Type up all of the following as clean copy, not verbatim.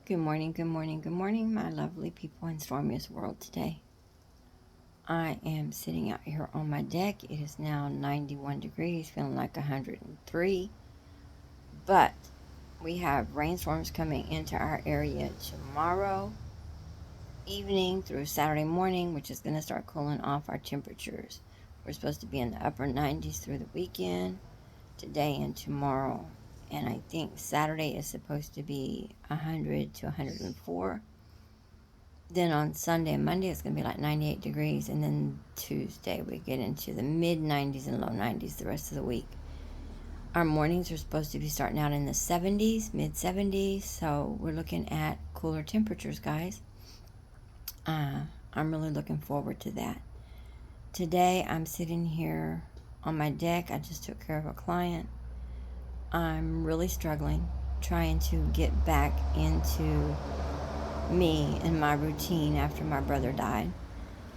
Good morning, good morning, good morning, my lovely people in Stormiest World today. I am sitting out here on my deck. It is now 91 degrees, feeling like 103. But we have rainstorms coming into our area tomorrow evening through Saturday morning, which is going to start cooling off our temperatures. We're supposed to be in the upper 90s through the weekend, today and tomorrow. And I think Saturday is supposed to be 100 to 104. Then on Sunday and Monday, it's going to be like 98 degrees. And then Tuesday, we get into the mid 90s and low 90s the rest of the week. Our mornings are supposed to be starting out in the 70s, mid 70s. So we're looking at cooler temperatures, guys. I'm really looking forward to that. Today, I'm sitting here on my deck. I just took care of a client. I'm really struggling trying to get back into me and my routine after my brother died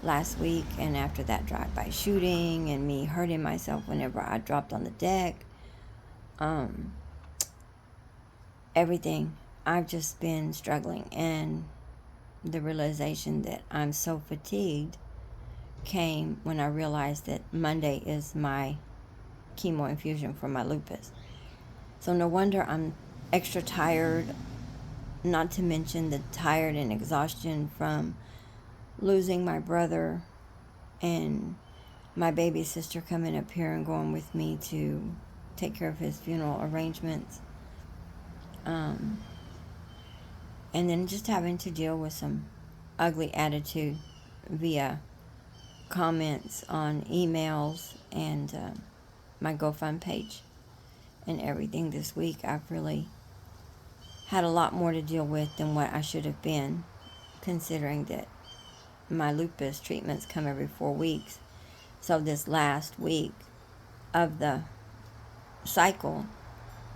last week, and after that drive-by shooting and me hurting myself whenever I dropped on the deck. Everything. I've just been struggling, and the realization that I'm so fatigued came when I realized that Monday is my chemo infusion for my lupus. So no wonder I'm extra tired, not to mention the tired and exhaustion from losing my brother and my baby sister coming up here and going with me to take care of his funeral arrangements. And then just having to deal with some ugly attitude via comments on emails and my GoFund page and everything this week. I've really had a lot more to deal with than what I should have been, considering that my lupus treatments come every 4 weeks. So this last week of the cycle,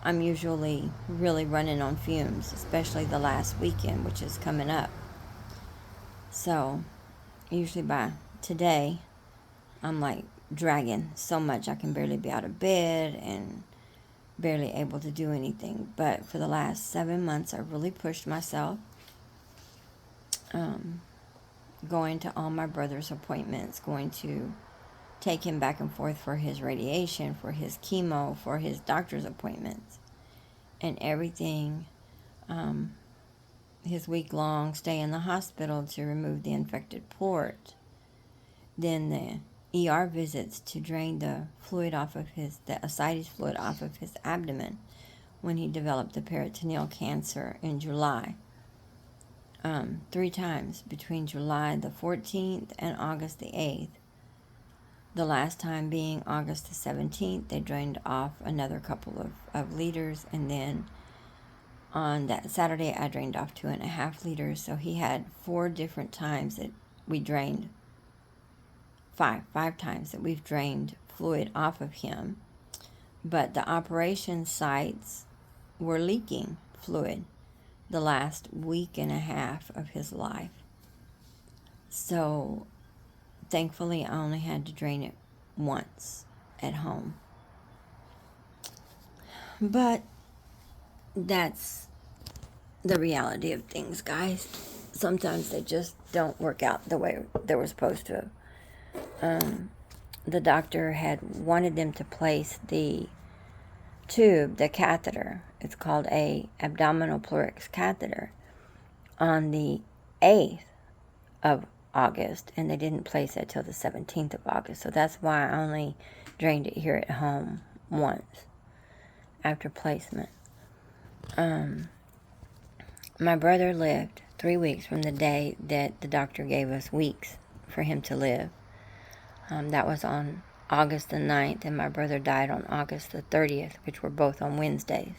I'm usually really running on fumes, especially the last weekend, which is coming up. So usually by today, I'm like dragging so much I can barely be out of bed and barely able to do anything. But for the last 7 months, I've really pushed myself, going to all my brother's appointments, going to take him back and forth for his radiation, for his chemo, for his doctor's appointments, and everything. His week-long stay in the hospital to remove the infected port. Then the ER visits to drain the ascites fluid off of his abdomen when he developed the peritoneal cancer in July. 3 times between July the 14th and August the 8th. The last time being August the 17th, they drained off another couple of liters, and then on that Saturday, I drained off 2.5 liters. So he had 4 different times that we drained, five times that we've drained fluid off of him. But the operation sites were leaking fluid the last week and a half of his life. So thankfully, I only had to drain it once at home. But that's the reality of things, guys. Sometimes they just don't work out the way they were supposed to. The doctor had wanted them to place the tube, the catheter, it's called a abdominal pleuric catheter, on the 8th of August, and they didn't place it till the 17th of August. So that's why I only drained it here at home once after placement. My brother lived 3 weeks from the day that the doctor gave us weeks for him to live. That was on August the 9th, and my brother died on August the 30th, which were both on Wednesdays.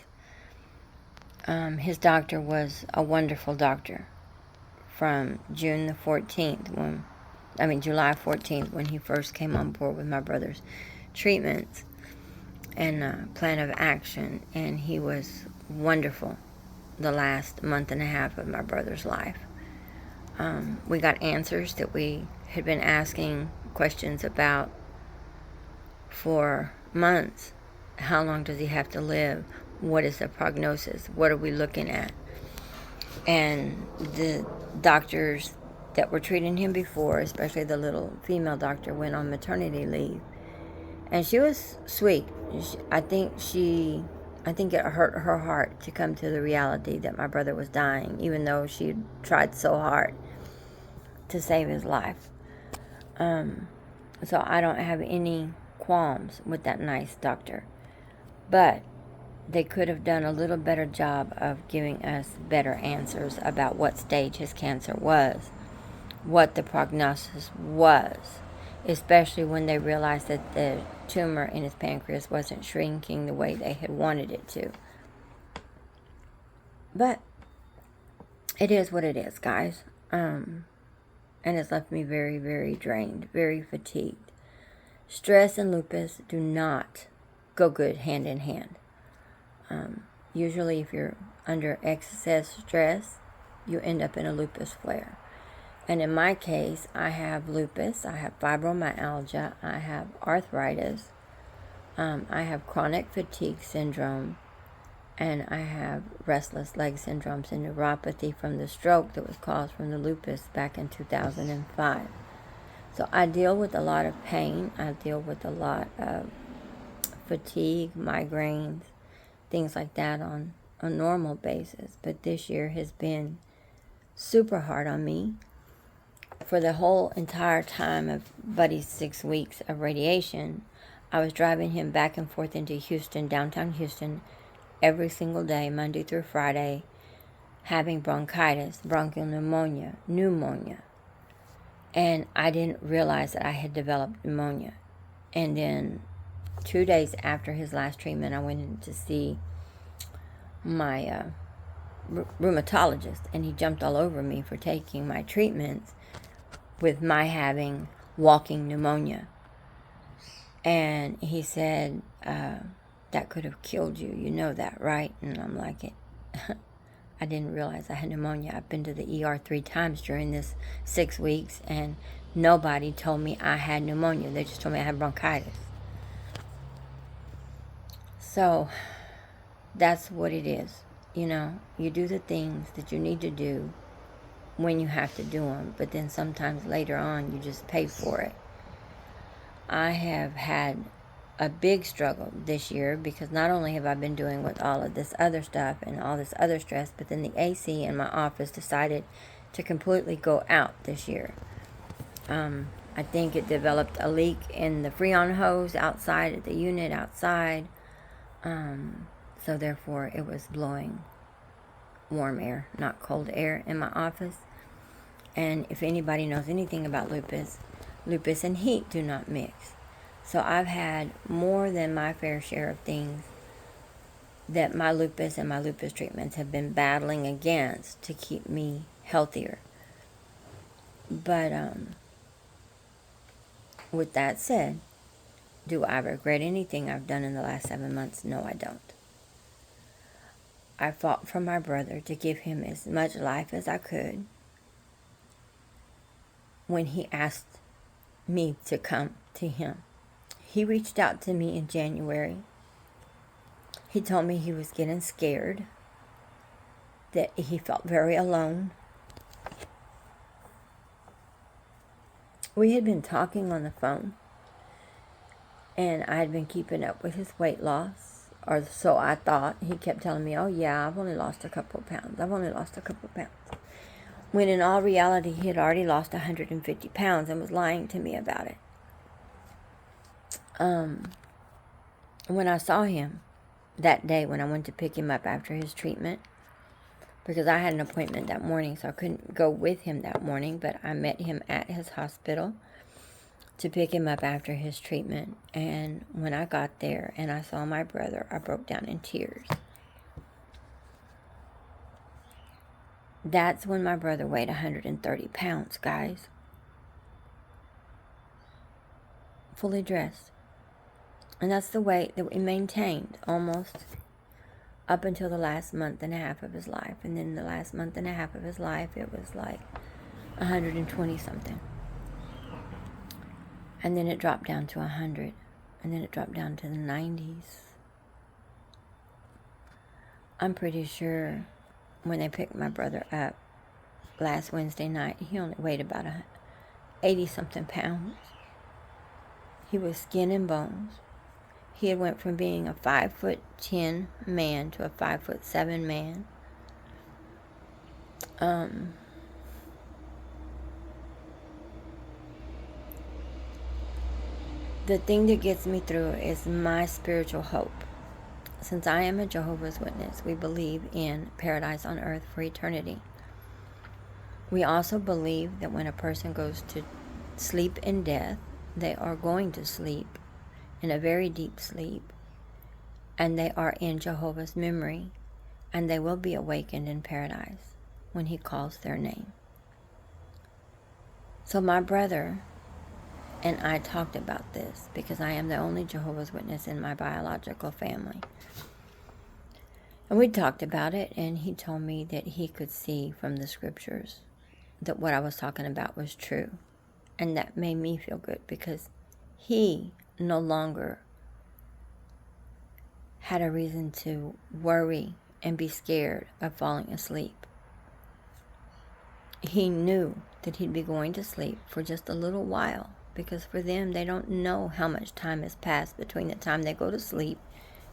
His doctor was a wonderful doctor from July 14th, when he first came on board with my brother's treatments and plan of action, and he was wonderful the last month and a half of my brother's life. We got answers that we had been asking questions about for months. How long does he have to live? What is the prognosis? What are we looking at? And the doctors that were treating him before, especially the little female doctor, went on maternity leave. And she was sweet. I think it hurt her heart to come to the reality that my brother was dying, even though she tried so hard to save his life. So I don't have any qualms with that nice doctor. But they could have done a little better job of giving us better answers about what stage his cancer was, what the prognosis was, especially when they realized that the tumor in his pancreas wasn't shrinking the way they had wanted it to. But it is what it is, guys. And it's left me very, very drained, very fatigued. Stress and lupus do not go good hand in hand. Usually if you're under excess stress, you end up in a lupus flare. And in my case, I have lupus, I have fibromyalgia, I have arthritis, I have chronic fatigue syndrome, and I have restless leg syndromes and neuropathy from the stroke that was caused from the lupus back in 2005. So I deal with a lot of pain, I deal with a lot of fatigue, migraines, things like that on a normal basis. But this year has been super hard on me. For the whole entire time of Buddy's 6 weeks of radiation, I was driving him back and forth into Houston, downtown Houston, every single day, Monday through Friday, having bronchitis, bronchial pneumonia. And I didn't realize that I had developed pneumonia. And then 2 days after his last treatment, I went in to see my rheumatologist, and he jumped all over me for taking my treatments with my having walking pneumonia. And he said, that could have killed you. You know that, right? And I'm like, I didn't realize I had pneumonia. I've been to the ER 3 times during this 6 weeks, and nobody told me I had pneumonia. They just told me I had bronchitis. So that's what it is. You know, you do the things that you need to do when you have to do them, but then sometimes later on you just pay for it. I have had a big struggle this year because not only have I been doing with all of this other stuff and all this other stress, but then the AC in my office decided to completely go out this year. I think it developed a leak in the Freon hose outside at the unit outside. So therefore it was blowing warm air, not cold air in my office. And if anybody knows anything about lupus and heat do not mix. So I've had more than my fair share of things that my lupus and my lupus treatments have been battling against to keep me healthier. But with that said, do I regret anything I've done in the last 7 months? No, I don't. I fought for my brother to give him as much life as I could when he asked me to come to him. He reached out to me in January. He told me he was getting scared, that he felt very alone. We had been talking on the phone, and I had been keeping up with his weight loss, or so I thought. He kept telling me, oh yeah, I've only lost a couple of pounds. When in all reality, he had already lost 150 pounds and was lying to me about it. When I saw him that day, when I went to pick him up after his treatment, because I had an appointment that morning, so I couldn't go with him that morning, but I met him at his hospital to pick him up after his treatment. And when I got there and I saw my brother, I broke down in tears. That's when my brother weighed 130 pounds, guys. Fully dressed. And that's the weight that we maintained almost up until the last month and a half of his life. And then the last month and a half of his life, it was like 120 something. And then it dropped down to 100. And then it dropped down to the 90s. I'm pretty sure when they picked my brother up last Wednesday night. He only weighed about 80-something pounds. He was skin and bones. He had went from being a 5'10" man to a 5'7" man. The thing that gets me through is my spiritual hope. Since I am a Jehovah's Witness, we believe in paradise on earth for eternity. We also believe that when a person goes to sleep in death, they are going to sleep in a very deep sleep, and they are in Jehovah's memory, and they will be awakened in paradise when he calls their name. So my brother and I talked about this because I am the only Jehovah's Witness in my biological family. And we talked about it, and he told me that he could see from the scriptures that what I was talking about was true. And that made me feel good because he no longer had a reason to worry and be scared of falling asleep. He knew that he'd be going to sleep for just a little while, because for them, they don't know how much time has passed between the time they go to sleep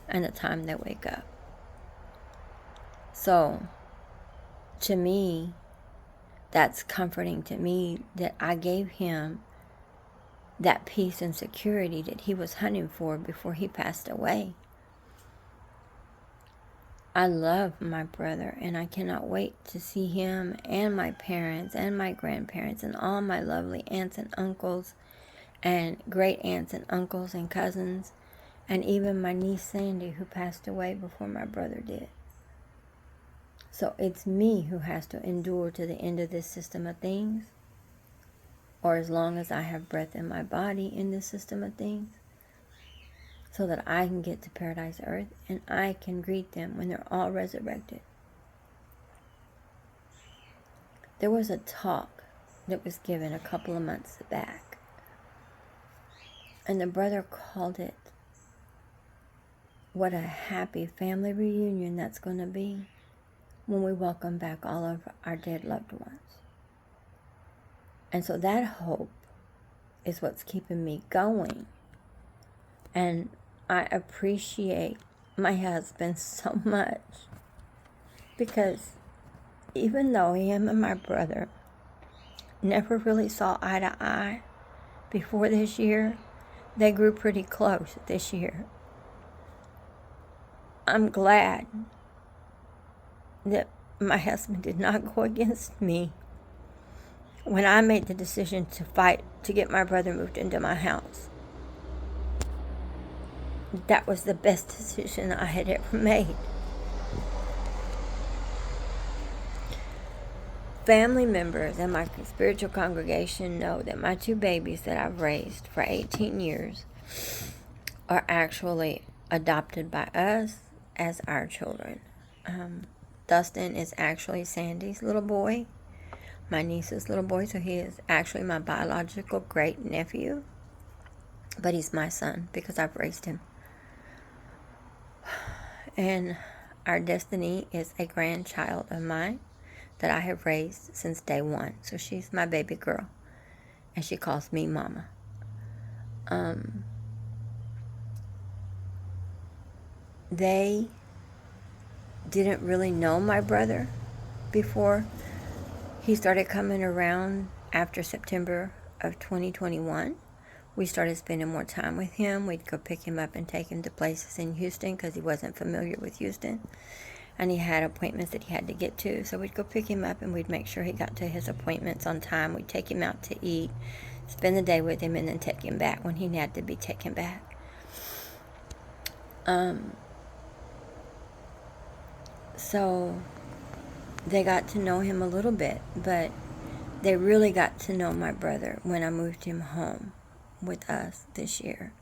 and the time they wake up. So, to me, that's comforting to me that I gave him that peace and security that he was hunting for before he passed away. I love my brother, and I cannot wait to see him and my parents and my grandparents and all my lovely aunts and uncles and great aunts and uncles and cousins, and even my niece Sandy, who passed away before my brother did. So it's me who has to endure to the end of this system of things, or as long as I have breath in my body in this system of things, so that I can get to paradise earth and I can greet them when they're all resurrected. There was a talk that was given a couple of months back, and the brother called it, what a happy family reunion that's going to be when we welcome back all of our dead loved ones. And so that hope is what's keeping me going. And I appreciate my husband so much, because even though him and my brother never really saw eye to eye before this year, they grew pretty close this year. I'm glad that my husband did not go against me when I made the decision to fight to get my brother moved into my house. That was the best decision I had ever made. Family members and my spiritual congregation know that my two babies that I've raised for 18 years are actually adopted by us as our children. Dustin is actually Sandy's little boy, my niece's little boy, so he is actually my biological great nephew, but he's my son because I've raised him. And our Destiny is a grandchild of mine that I have raised since day one. So she's my baby girl, and she calls me Mama. They didn't really know my brother before he started coming around after September of 2021. We started spending more time with him. We'd go pick him up and take him to places in Houston because he wasn't familiar with Houston. And he had appointments that he had to get to. So we'd go pick him up and we'd make sure he got to his appointments on time. We'd take him out to eat, spend the day with him, and then take him back when he had to be taken back. So they got to know him a little bit, but they really got to know my brother when I moved him home with us this year.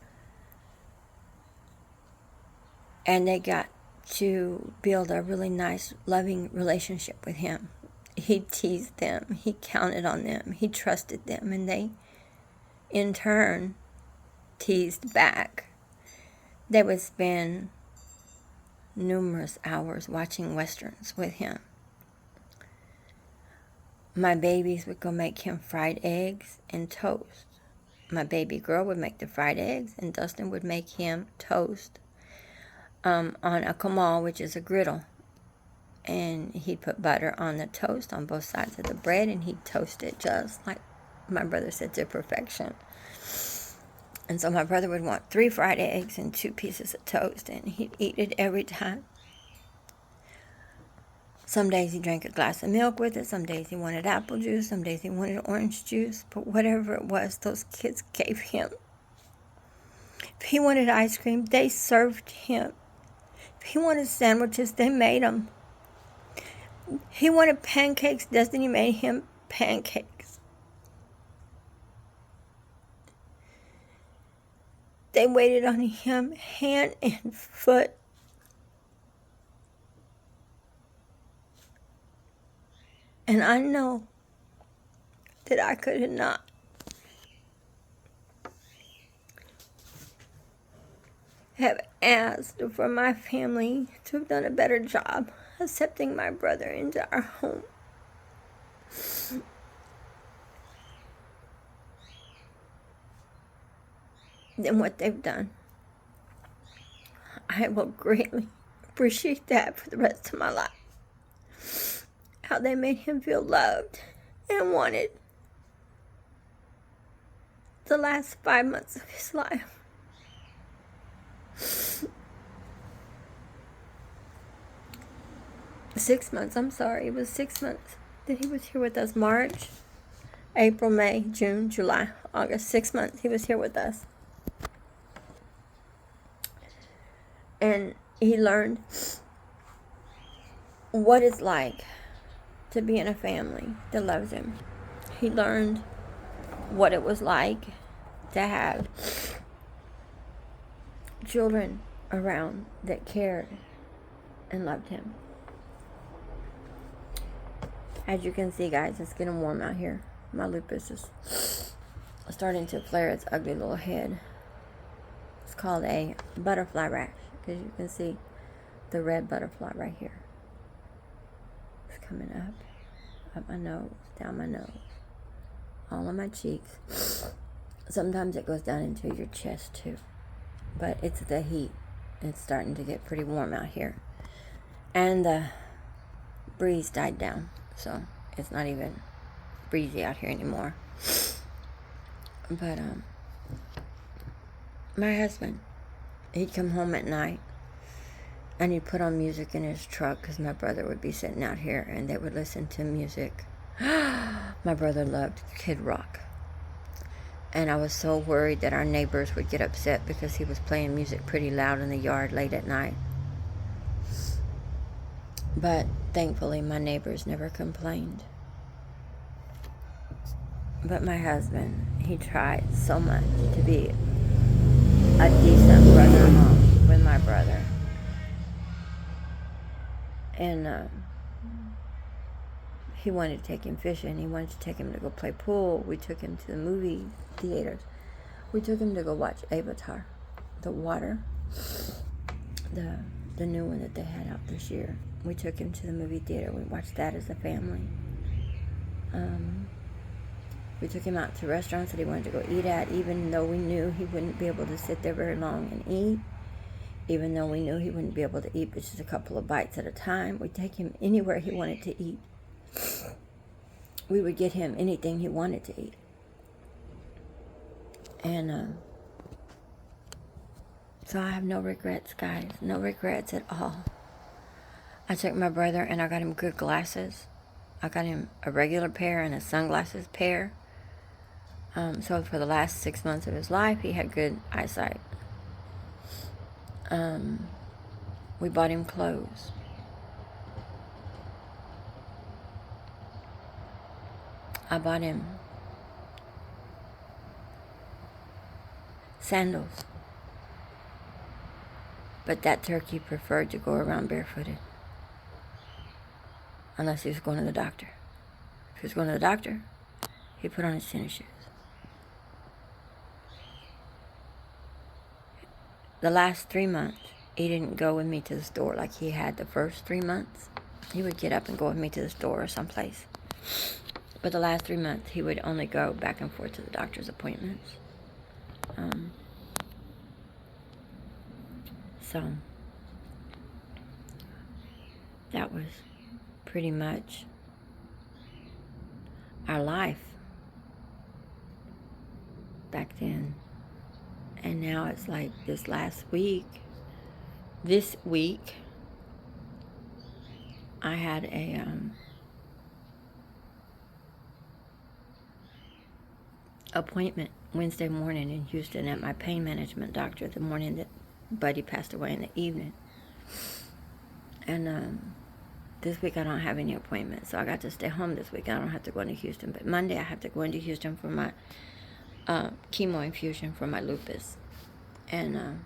And they got to build a really nice, loving relationship with him. He teased them, he counted on them, he trusted them, and they, in turn, teased back. They would spend numerous hours watching Westerns with him My babies would go make him fried eggs and toast. My baby girl would make the fried eggs, and Dustin would make him toast on a comal, which is a griddle. And he'd put butter on the toast on both sides of the bread, and he'd toast it just like my brother said, to perfection. And so my brother would want 3 fried eggs and 2 pieces of toast, and he'd eat it every time. Some days he drank a glass of milk with it. Some days he wanted apple juice. Some days he wanted orange juice. But whatever it was, those kids gave him. If he wanted ice cream, they served him. If he wanted sandwiches, they made them. He wanted pancakes. Destiny made him pancakes. They waited on him hand and foot. And I know that I could not have asked for my family to have done a better job accepting my brother into our home. Than what they've done. I will greatly appreciate that for the rest of my life. How they made him feel loved and wanted the last 5 months of his life. It was 6 months that he was here with us. March, April, May, June, July, August. 6 months he was here with us. And he learned what it's like to be in a family that loves him. He learned what it was like to have children around that cared and loved him. As you can see, guys, it's getting warm out here. My lupus is starting to flare its ugly little head. It's called a butterfly rash, because you can see the red butterfly right here. It's coming up my nose, down my nose, all on my cheeks. Sometimes it goes down into your chest too. But it's the heat. It's starting to get pretty warm out here. And the breeze died down. So it's not even breezy out here anymore. But my husband, he'd come home at night and he'd put on music in his truck, because my brother would be sitting out here and they would listen to music. My brother loved Kid Rock. And I was so worried that our neighbors would get upset because he was playing music pretty loud in the yard late at night. But thankfully, my neighbors never complained. But my husband, he tried so much to be a decent brother-in-law with my brother. And he wanted to take him fishing. He wanted to take him to go play pool. We took him to the movie theaters. We took him to go watch Avatar, the water, the new one that they had out this year. We took him to the movie theater. We watched that as a family. We took him out to restaurants that he wanted to go eat at, even though we knew he wouldn't be able to sit there very long and eat. Even though we knew he wouldn't be able to eat but just a couple of bites at a time. We'd take him anywhere he wanted to eat. We would get him anything he wanted to eat. And so I have no regrets, guys. No regrets at all. I took my brother and I got him good glasses. I got him a regular pair and a sunglasses pair. So for the last 6 months of his life, he had good eyesight. We bought him clothes. I bought him sandals. But that turkey preferred to go around barefooted. Unless he was going to the doctor. If he was going to the doctor, he put on his tennis shoes. The last 3 months, he didn't go with me to the store like he had the first 3 months. He would get up and go with me to the store or someplace. But the last 3 months, he would only go back and forth to the doctor's appointments. So that was pretty much our life back then. And now it's like this week, I had a appointment Wednesday morning in Houston at my pain management doctor the morning that Buddy passed away in the evening. And this week I don't have any appointments, so I got to stay home this week. I don't have to go into Houston. But Monday I have to go into Houston for my chemo infusion for my lupus. And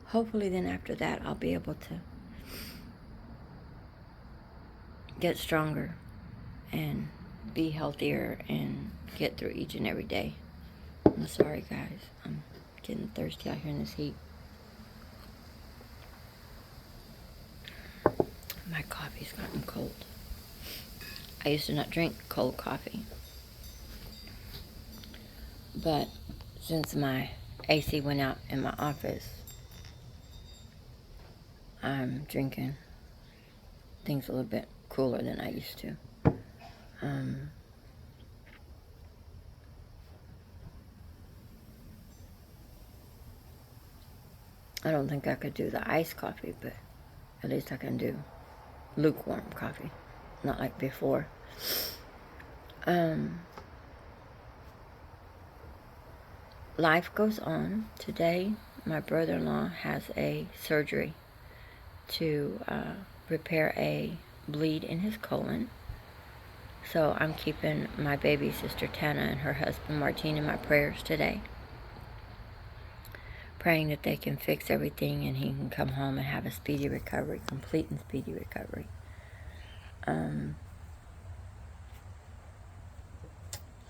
hopefully then after that I'll be able to get stronger and be healthier and get through each and every day. I'm sorry, guys. I'm getting thirsty out here in this heat. My coffee's gotten cold. I used to not drink cold coffee. But since my AC went out in my office, I'm drinking things a little bit cooler than I used to. I don't think I could do the iced coffee, but at least I can do lukewarm coffee, not like before. Life goes on. Today, my brother-in-law has a surgery to repair a bleed in his colon. So I'm keeping my baby sister Tana and her husband Martine in my prayers today, praying that they can fix everything and he can come home and have a speedy recovery, complete and speedy recovery.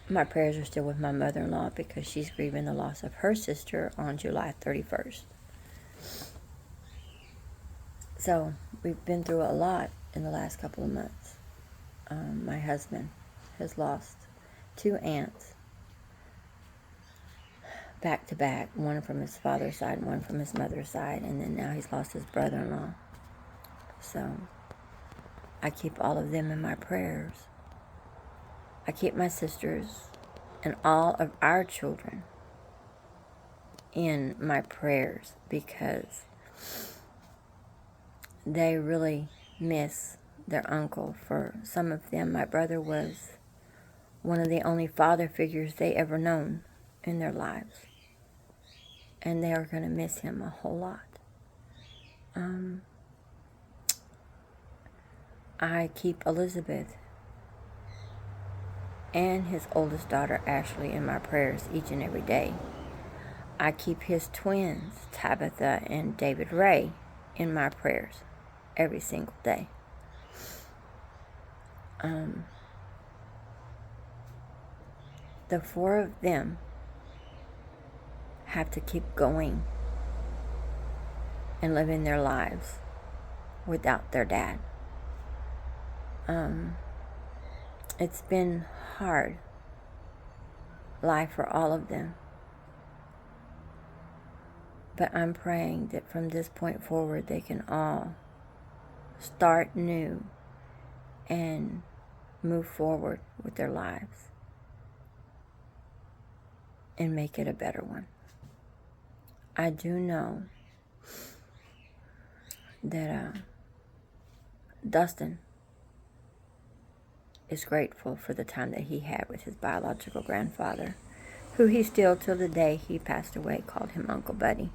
My prayers are still with my mother-in-law because she's grieving the loss of her sister on July 31st. So we've been through a lot in the last couple of months. My husband has lost 2 aunts back to back, one from his father's side and one from his mother's side, and then now he's lost his brother-in-law. So I keep all of them in my prayers. I keep my sisters and all of our children in my prayers because they really miss their uncle. For some of them, my brother was one of the only father figures they ever known in their lives. And they are going to miss him a whole lot. I keep Elizabeth and his oldest daughter, Ashley, in my prayers each and every day. I keep his twins, Tabitha and David Ray, in my prayers every single day. The 4 of them have to keep going and living their lives without their dad. It's been hard life for all of them. But I'm praying that from this point forward they can all start new and move forward with their lives and make it a better one. I do know that Dustin is grateful for the time that he had with his biological grandfather, who he still, till the day he passed away, called him Uncle Buddy.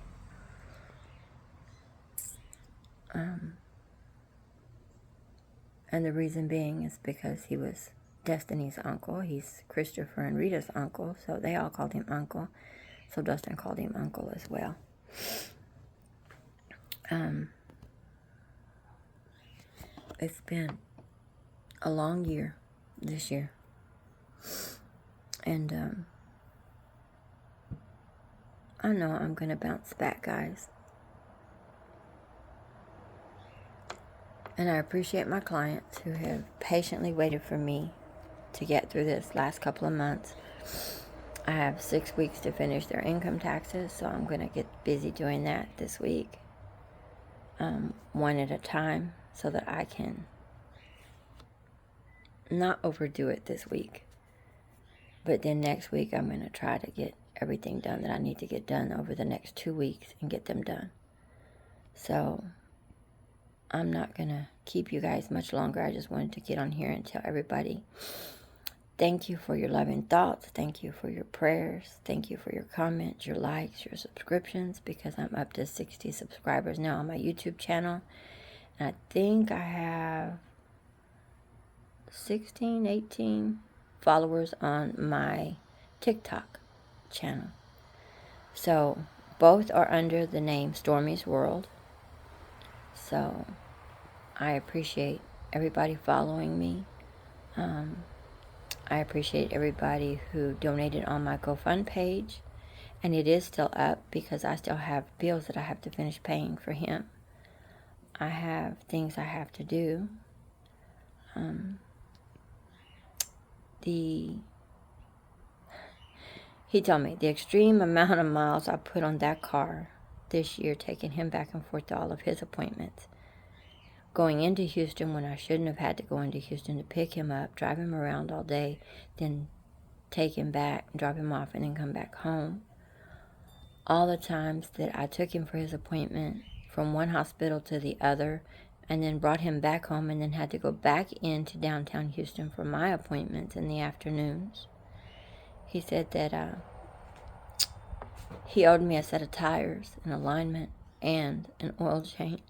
And the reason being is because he was Destiny's uncle. He's Christopher and Rita's uncle, so they all called him Uncle. So Dustin called him Uncle as well. It's been a long year this year. And I know I'm going to bounce back, guys. And I appreciate my clients who have patiently waited for me to get through this last couple of months. I have 6 weeks to finish their income taxes, so I'm going to get busy doing that this week, one at a time, so that I can not overdo it this week. But then next week, I'm going to try to get everything done that I need to get done over the next 2 weeks and get them done. So I'm not going to keep you guys much longer. I just wanted to get on here and tell everybody thank you for your loving thoughts. Thank you for your prayers. Thank you for your comments, your likes, your subscriptions, because I'm up to 60 subscribers now on my YouTube channel. And I think I have 16, 18 followers on my TikTok channel. So both are under the name Stormy's World. So I appreciate everybody following me. I appreciate everybody who donated on my GoFund page. And it is still up because I still have bills that I have to finish paying for him. I have things I have to do. He told me the extreme amount of miles I put on that car this year, taking him back and forth to all of his appointments. Going into Houston when I shouldn't have had to go into Houston to pick him up, drive him around all day, then take him back, drop him off, and then come back home. All the times that I took him for his appointment from one hospital to the other, and then brought him back home, and then had to go back into downtown Houston for my appointments in the afternoons. He said that he owed me a set of tires, an alignment, and an oil change.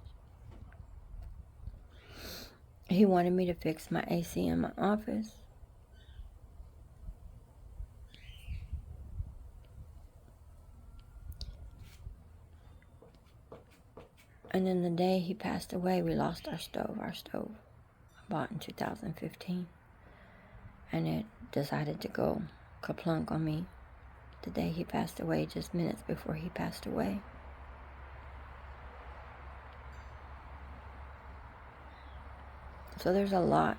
He wanted me to fix my AC in my office. And then the day he passed away, we lost our stove. Our stove I bought in 2015. And it decided to go kaplunk on me the day he passed away, just minutes before he passed away. So there's a lot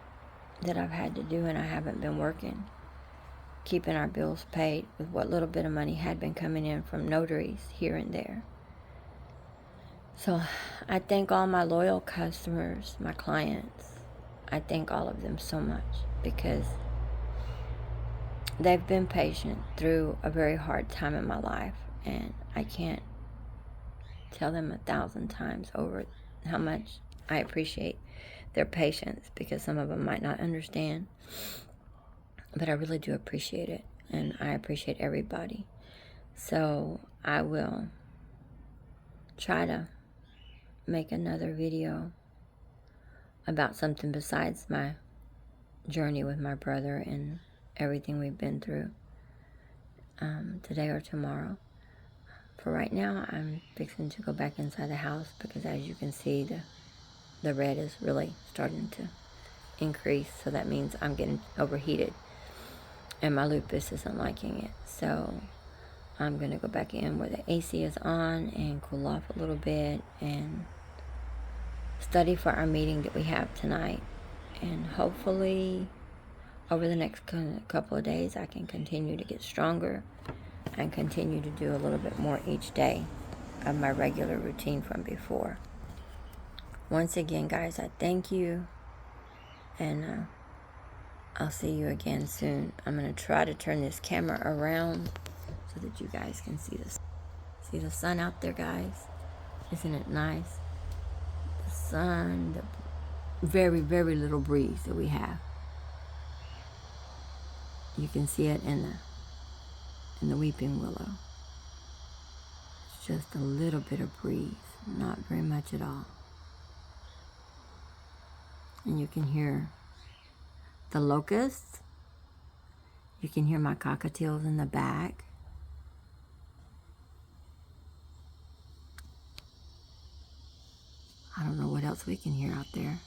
that I've had to do, and I haven't been working, keeping our bills paid with what little bit of money had been coming in from notaries here and there. So I thank all my loyal customers, my clients. I thank all of them so much because they've been patient through a very hard time in my life, and I can't tell them 1,000 times over how much I appreciate their patience, because some of them might not understand, but I really do appreciate it, and I appreciate everybody. So I will try to make another video about something besides my journey with my brother and everything we've been through today or tomorrow. For right now, I'm fixing to go back inside the house because, as you can see, the red is really starting to increase, so that means I'm getting overheated and my lupus isn't liking it. So I'm going to go back in where the AC is on and cool off a little bit and study for our meeting that we have tonight. And hopefully over the next couple of days I can continue to get stronger and continue to do a little bit more each day of my regular routine from before. Once again, guys, I thank you, and I'll see you again soon. I'm going to try to turn this camera around so that you guys can see this. See the sun out there, guys? Isn't it nice? The sun, the very, very little breeze that we have. You can see it in the weeping willow. It's just a little bit of breeze, not very much at all. And you can hear the locusts. You can hear my cockatiels in the back. I don't know what else we can hear out there.